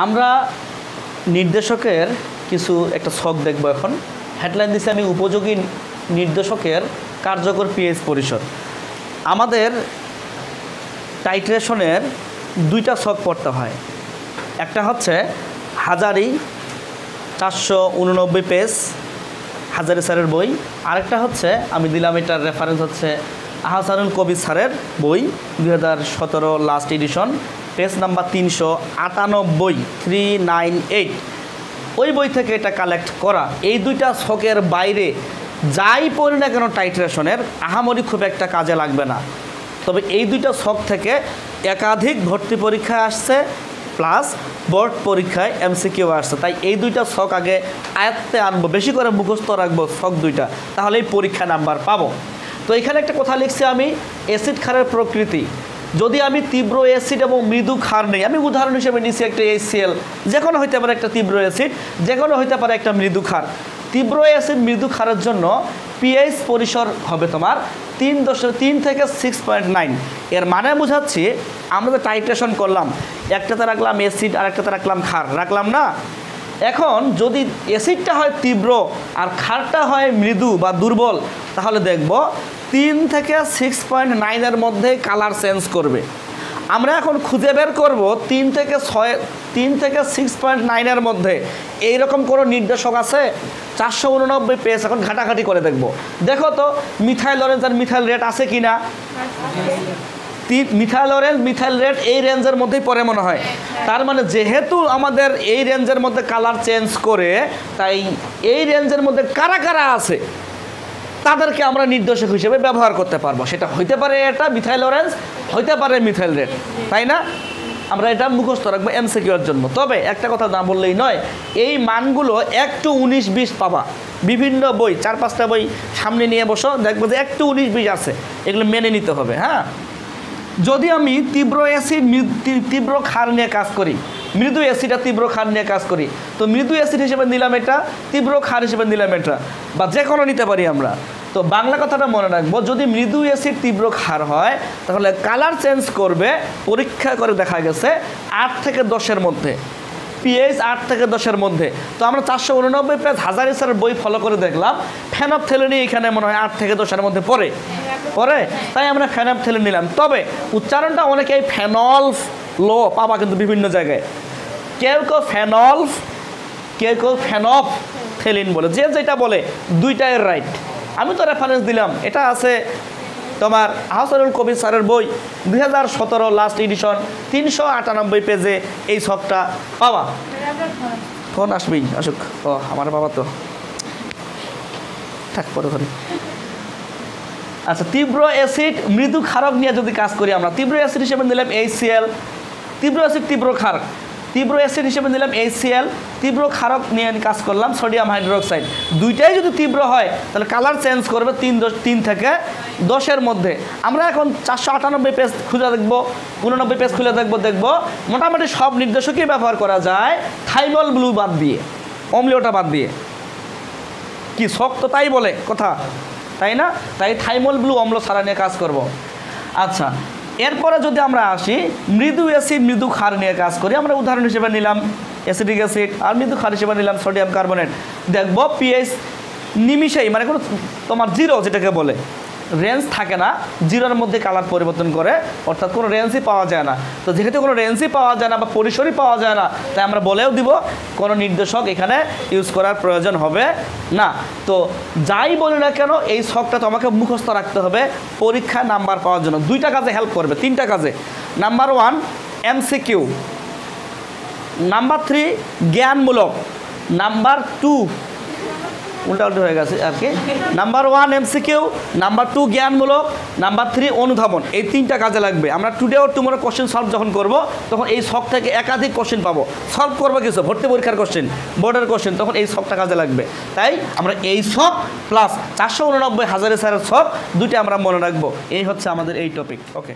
আমরা নির্দেশকের কিছু একটা ছক দেখব এখন। হেডলাইন দিচ্ছি আমি উপযোগী নির্দেশকের কার্যকর পিএইচ পরিসর। আমাদের টাইট্রেশনের দুইটা ছক পড়তে হয়, একটা হচ্ছে হাজারি 489 পেজ হাজারি স্যারের বই, আরেকটা হচ্ছে আমি দিলাম এটার রেফারেন্স হচ্ছে আহসানুল কবির স্যারের বই 2017 লাস্ট এডিশন, পেজ নাম্বার 398 398। ওই বই থেকে এটা কালেক্ট করা। এই দুইটা ছকের বাইরে যাই পড়ি না কেন টাইট্রেশনের আহামরি খুব একটা কাজে লাগবে না। তবে এই দুইটা ছক থেকে একাধিক ভর্তি পরীক্ষায় আসছে, প্লাস বোর্ড পরীক্ষায় এমসিকিউ আসছে। তাই এই দুইটা ছক আগে আয়ত্তে আনবো, বেশি করে মুখস্থ রাখবো ছক দুইটা, তাহলেই পরীক্ষা নাম্বার পাবো। তো এখানে একটা কথা লিখছি আমি, অ্যাসিড ক্ষারের প্রকৃতি। যদি আমি তীব্র অ্যাসিড এবং মৃদু ক্ষার নেই, আমি উদাহরণ হিসেবে নিচ্ছি একটা HCl, যে কোনো হইতে পারে একটা তীব্র অ্যাসিড, যে কোনো হইতে পারে একটা মৃদু ক্ষার। তীব্র অ্যাসিড মৃদু ক্ষারের জন্য পিএইচ পরিসর হবে তোমার 3 থেকে 6.9। এর মানে বোঝাচ্ছি, আমরা যে টাইট্রেশন করলাম, একটাতে রাখলাম অ্যাসিড আর একটাতে রাখলাম ক্ষার, রাখলাম না? এখন যদি অ্যাসিডটা হয় তীব্র আর ক্ষারটা হয় মৃদু বা দুর্বল, তাহলে দেখব 3 থেকে 6.9 মধ্যে কালার চেঞ্জ করবে। আমরা এখন খুঁজে বের করব 3 থেকে 6.9 মধ্যে এইরকম কোনো নির্দেশক আছে? 489 পেজ এখন ঘাটাঘাটি করে দেখব। দেখো তো মিথাইল অরেঞ্জ আর মিথাইল রেড আছে কি না? মিথাইল অরেঞ্জ মিথাইল রেড এই রেঞ্জের মধ্যেই পড়ে মনে হয়। তার মানে যেহেতু আমাদের এই রেঞ্জের মধ্যে কালার চেঞ্জ করে, তাই এই রেঞ্জের মধ্যে কারা কারা আছে তাদেরকে আমরা নির্দেশক হিসেবে ব্যবহার করতে পারবো। সেটা হইতে পারে এটা মিথাইল অরেঞ্জ, হইতে পারে মিথাইল রেড, তাই না? আমরা এটা মুখস্থ রাখবো এমসিকিউর জন্য। তবে একটা কথা না বললেই নয়, এই মানগুলো একটু 19-20 পাবা বিভিন্ন বই, 4-5টা বই সামনে নিয়ে বসো, দেখবো যে একটু 19-20 আছে, এগুলো মেনে নিতে হবে। হ্যাঁ, যদি আমি তীব্র অ্যাসিড তীব্র ক্ষার নিয়ে কাজ করি, মৃদু অ্যাসিড আর তীব্র ক্ষার নিয়ে কাজ করি, তো মৃদু অ্যাসিড হিসেবে নিলাম এটা, তীব্র ক্ষার হিসেবে নিলাম এটা, বা যে কোনো নিতে পারি আমরা। তো বাংলা কথাটা মনে রাখবো, যদি মৃদু অ্যাসিড তীব্র ক্ষার হয় তাহলে কালার চেঞ্জ করবে, পরীক্ষা করে দেখা গেছে 8 থেকে 10 মধ্যে, পিএইচ 8 থেকে 10 মধ্যে। তো আমরা 489 পেজ হাজারি স্যারের বই ফলো করে দেখলাম, ফেনপথ্যালিন এখানে মনে হয় 8 থেকে 10 মধ্যে পড়ে, তাই আমরা ফেনপথ্যালিন নিলাম। তবে উচ্চারণটা অনেকেই ফেনলফ লো পাবা কিন্তু বিভিন্ন জায়গায়, কেউ ফেনলফ, কেউ ফেনপথ্যালিন বলে, যে যেটা বলে দুইটাই রাইট। আমি তো রেফারেন্স দিলাম, এটা আছে তোমার আহসানুল কবির স্যারের বই 2017 লাস্ট এডিশন 398 পেজে এই ছকটা পাওয়া। ফোন আসবেই, আসুক। ও আমার বাবা তো থাক পরে ধরে। আচ্ছা, তীব্র অ্যাসিড মৃদু ক্ষারক নিয়ে যদি কাজ করি, আমরা তীব্র অ্যাসিড হিসেবে নিলাম HCl, তীব্র অ্যাসিড তীব্র ক্ষার, তীব্র অ্যাসিড হিসেবে নিলাম HCl, তীব্র ক্ষারক নিয়ে কাজ করলাম সোডিয়াম হাইড্রোক্সাইড। দুইটাই যদি তীব্র হয় তাহলে কালার চেঞ্জ করবে 3 থেকে 10 মধ্যে। আমরা এখন 498 পেজ খুঁজে দেখবো, 89 পেজ খুলে দেখবো মোটামুটি সব নির্দেশকই ব্যবহার করা যায় থাইমল ব্লু বাদ দিয়ে, অম্লীয়টা বাদ দিয়ে। কি শখ তো তাই বলে কথা, তাই না? তাই থাইমল ব্লু অম্ল ছাড়া নিয়ে কাজ করব। আচ্ছা, এরপরে যদি আমরা আসি মৃদু অ্যাসিড মৃদু ক্ষার নিয়ে কাজ করি, আমরা উদাহরণ হিসেবে নিলাম অ্যাসিডিক অ্যাসিড, আর মৃদু ক্ষার হিসেবে নিলাম সোডিয়াম কার্বনেট। দেখবো পিএইচ নিমিষেই, মানে কোনো তোমার জিরো যেটাকে বলে, রেঞ্জ থাকে না, জিরোর মধ্যে কালার পরিবর্তন করে, অর্থাৎ কোনো রেঞ্জই পাওয়া যায় না। তো যেহেতু কোনো রেঞ্জই পাওয়া যায় না বা পরিসরই পাওয়া যায় না, তাই আমরা বলেও দিব কোনো নির্দেশক এখানে ইউজ করার প্রয়োজন হবে না। তো যাই বলি না কেন, এই ছকটা তোমাকে মুখস্থ রাখতে হবে পরীক্ষা নাম্বার পাওয়ার জন্য। 2টা কাজে হেল্প করবে, 3টা কাজে। নাম্বার 1 MCQ, নাম্বার 3 জ্ঞানমূলক, নাম্বার 2 উল্টাউল্টি হয়ে গেছে আর কি, নাম্বার 1 MCQ, নাম্বার 2 জ্ঞানমূলক, নাম্বার 3 অনুধাবন। এই 3টা কাজে লাগবে। আমরা today or tomorrow question solve যখন করব, তখন এই ছক থেকে একাধিক কোশ্চেন পাবো, সলভ করবো কিছু ভর্তি পরীক্ষার কোশ্চেন, বোর্ডের কোশ্চেন, তখন এই ছকটা কাজে লাগবে। তাই আমরা এই ছক প্লাস 489 হাজারি স্যারের ছক, দুইটা আমরা মনে রাখবো। এই হচ্ছে আমাদের এই টপিক। ওকে।